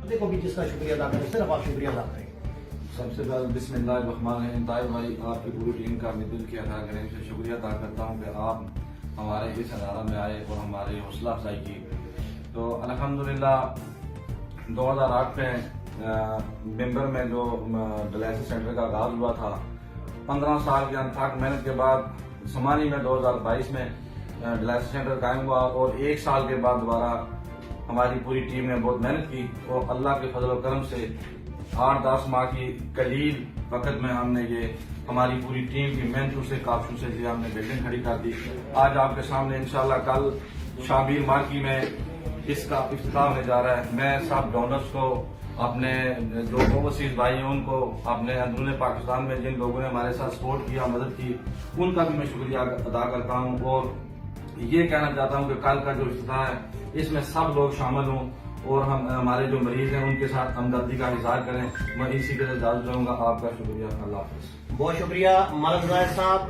بندے کو بھی جس کا شکریہ ادا کریں، صرف آپ شکریہ ادا کریں. سب سے پہلے بسم اللہ الرحمن الرحیم. طاہر بھائی آپ کی پوری ٹیم کا میں دل کی ادا کرنے سے شکریہ ادا کرتا ہوں کہ آپ ہمارے اس ادارہ میں آئے اور ہماری حوصلہ افزائی کی. تو الحمدللہ 2008 میں ممبر میں جو ڈائلسس سینٹر کا آغاز ہوا تھا، 15 سال کی انتھک محنت کے بعد سمانی میں 2022 میں ڈائلسس سینٹر قائم ہوا اور 1 سال کے بعد دوبارہ ہماری پوری ٹیم نے بہت محنت کی اور اللہ کے فضل و کرم سے 8-10 ماہ کی قلیل وقت میں ہم نے یہ ہماری پوری ٹیم کی محنتوں سے کاوشوں سے ہم نے بلڈنگ کھڑی کر دی. آج آپ کے سامنے انشاءاللہ کل شابیر مارکی میں اس کا افتتاح ہونے جا رہا ہے. میں سب ڈونرز کو، اپنے جو اوورسیز بھائی ہیں ان کو، اپنے اندرون پاکستان میں جن لوگوں نے ہمارے ساتھ سپورٹ کیا، مدد کی، ان کا بھی میں شکریہ ادا کرتا ہوں. اور یہ کہنا چاہتا ہوں کہ کل کا جو افتتاح ہے اس میں سب لوگ شامل ہوں اور ہمارے جو مریض ہیں ان کے ساتھ ہمدردی کا اظہار کریں. میں اسی کے لیے اجازت دوں گا. آپ کا شکریہ. اللہ حافظ. بہت شکریہ ملک زاہد صاحب.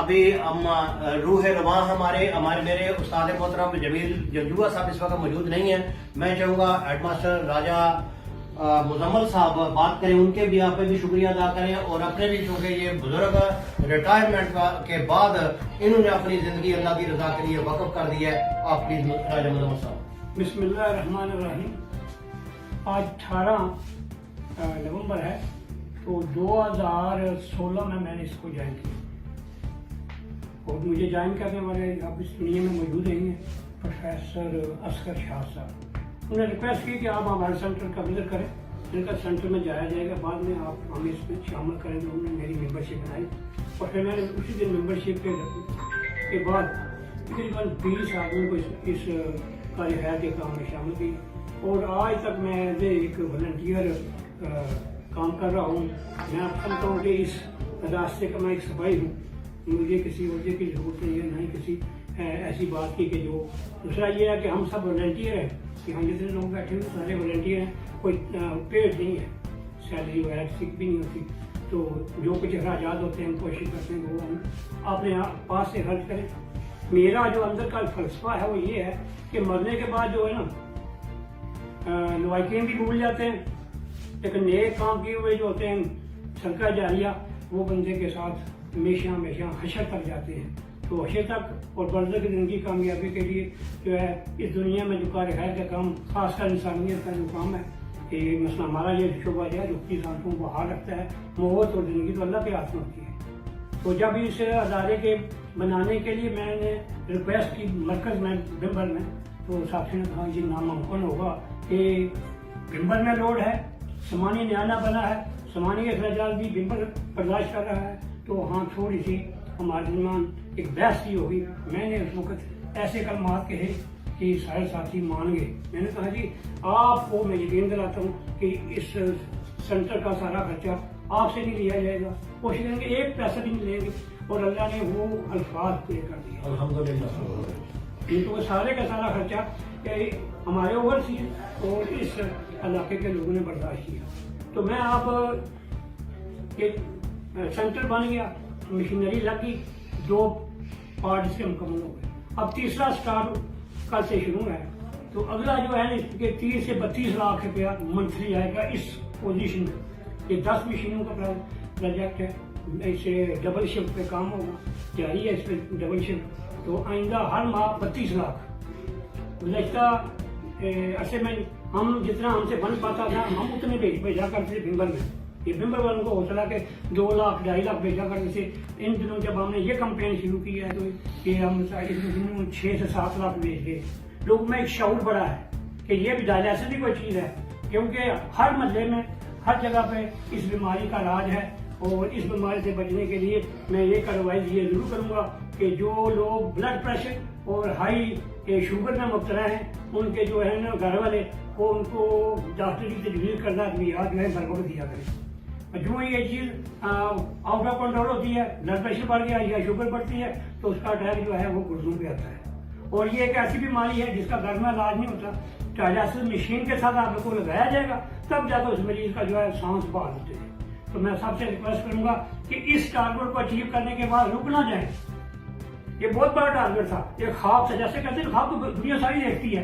ابھی ہم روح رواں ہمارے میرے استاد محترم جمیل جنجوعہ صاحب اس وقت موجود نہیں ہیں. میں چاہوں گا ہیڈ ماسٹر راجہ مزمل صاحب بات کریں، ان کے بھی آپ پہ بھی شکریہ ادا کریں اور اپنے بھی، چونکہ یہ بزرگ ریٹائرمنٹ کے بعد انہوں نے اپنی زندگی اللہ کی رضا کے لیے وقف کر دی ہے. آپ پلیز راجہ مزمل صاحب. بسم اللہ الرحمن الرحیم. آج 18 نومبر ہے، تو 2016 میں نے اس کو جوائن کیا اور مجھے جوائن کرنے والے اب اس دنیا میں موجود نہیں ہیں پروفیسر اصغر شاہ صاحب. انہوں نے ریکویسٹ کی کہ آپ ہمارے سینٹر کا وزٹ کریں، ان کا سینٹر میں جایا جائے گا، بعد میں آپ ہمیں اس میں شامل کریں گے. انہوں نے میری ممبرشپ بنائی اور پھر میں نے اسی دن ممبرشپ کے بعد تقریباً 20 آدمیوں کو اس کار خیر کے کام میں شامل کی اور آج تک میں ایز اے ایک والنٹیئر کام کر رہا ہوں. میں آپ سمجھتا ہوں کہ اس راستے کا میں ایک سپاہی ہوں. مجھے کسی عہدے کی ضرورت نہیں ہے، نہ ہی کسی ایسی بات کی کہ جو. دوسرا یہ ہے کہ ہم سب والنٹیئر ہیں، کہ ہم جتنے لوگ بیٹھے ہوئے سارے والنٹیئر ہیں، کوئی پیڈ نہیں ہے، سیلری وغیرہ کسی بھی نہیں ہوتی. تو جو کچھ اخراجات ہوتے ہیں ہم کوشش کرتے ہیں وہ ہم اپنے پاس سے خرچ کریں. میرا جو اندر کا فلسفہ ہے وہ یہ ہے کہ مرنے کے بعد جو ہے نا لوائقین بھی بھول جاتے ہیں، لیکن نیک کام کیے ہوئے جو ہوتے ہیں صدقہ جاریہ وہ بندے کے ساتھ ہمیشہ حشر تک جاتے ہیں. تو حشر تک اور برزخ کی زندگی کامیابی کے لیے جو ہے اس دنیا میں جو کار خیر کا کام، خاص کر انسانیت کا جو کام ہے کہ مثلا ہمارا یہ شعبہ ہے جو 30 سال کو بحال رکھتا ہے، موت اور زندگی تو اللہ کے ہاتھ میں ہوتی ہے. تو جب اس ادارے کے بنانے کے لیے میں نے ریکویسٹ کی مرکز میں بمبر میں، تو ساتھی نے کہا یہ ناممکن ہوگا کہ بمبر میں لوڈ ہے، سمانی نیا بنا ہے، سمانی کے اخراجات بھی بمبر برداشت کر رہا ہے. تو ہاں تھوڑی سی ہمارے درمیان ایک بحث کی ہوگی. میں نے اس وقت ایسے کلمات کہے کہ سارے ساتھی مان گئے. میں نے کہا جی آپ کو میں یقین دلاتا ہوں کہ اس سینٹر کا سارا خرچہ آپ سے نہیں لیا جائے گا، کوشش کریں گے 1 پیسہ بھی نہیں لیں گے. اور اللہ نے وہ الفاظ طے کر دیا الحمدللہ. تو سارے کا سارا خرچہ ہمارے اوورسیز اور اس علاقے کے لوگوں نے برداشت کیا. تو میں اب ایک سینٹر بن گیا، مشینری لگ گئی، 2 پارٹ اس کے مکمل ہو گئے. اب تیسرا سٹارٹ کل سے شروع ہے. تو اگلا جو ہے کہ 30 سے 32 لاکھ روپیہ منتھلی آئے گا اس پوزیشن میں. یہ 10 مشینوں کا پروجیکٹ ہے. اس سے ڈبل شفٹ پہ کام ہوگا، جاری ہے اس پہ ڈبل شفٹ. تو آئندہ ہر ماہ 32 لاکھ گزشتہ عرصے میں ہم جتنا ہم سے بن پاتا تھا ہم اتنے بھیجا کرتے تھے بمبر میں. یہ بمبر والوں کو حوصلہ کہ 2 لاکھ 2.5 لاکھ بھیجا کرتے تھے. ان دنوں جب ہم نے یہ کمپین شروع کی ہے تو یہ ہم 6 سے 7 لاکھ بھیج گئے. لوگوں میں ایک شعور بڑا ہے کہ یہ بھی ڈائلیسس بھی کوئی چیز ہے، کیونکہ ہر محلے میں ہر جگہ پہ اس بیماری کا علاج ہے. اور اس بیماری سے بچنے کے لیے میں یہ ایڈوائز یہ ضرور کروں گا کہ جو لوگ بلڈ پریشر اور ہائی شوگر میں مبتلا ہیں ان کے جو ہے نا گھر والے وہ ان کو ڈاکٹری تجویز کردہ ادویات جو ہے بھرپور دیا کریں. جو یہ چیز آؤٹ آف کنٹرول ہوتی ہے، بلڈ پریشر بڑھ گیا یا شوگر بڑھتی ہے تو اس کا اٹیک جو ہے وہ گردوں پہ آتا ہے. اور یہ ایک ایسی بیماری ہے جس کا گھر میں علاج نہیں ہوتا. ڈائلیسس مشین کے ساتھ آپ کو لگایا جائے گا تب جا کر اس مریض کا جو ہے سانس بحال ہوتے ہیں. تو میں سب سے ریکویسٹ کروں گا کہ اس ٹارگیٹ کو اچیو کرنے کے بعد رک نہ جائیں. یہ بہت بڑا ٹارگیٹ تھا، یہ خواب تھا. جیسے کہتے ہیں خواب تو دنیا ساری دیکھتی ہے،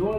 2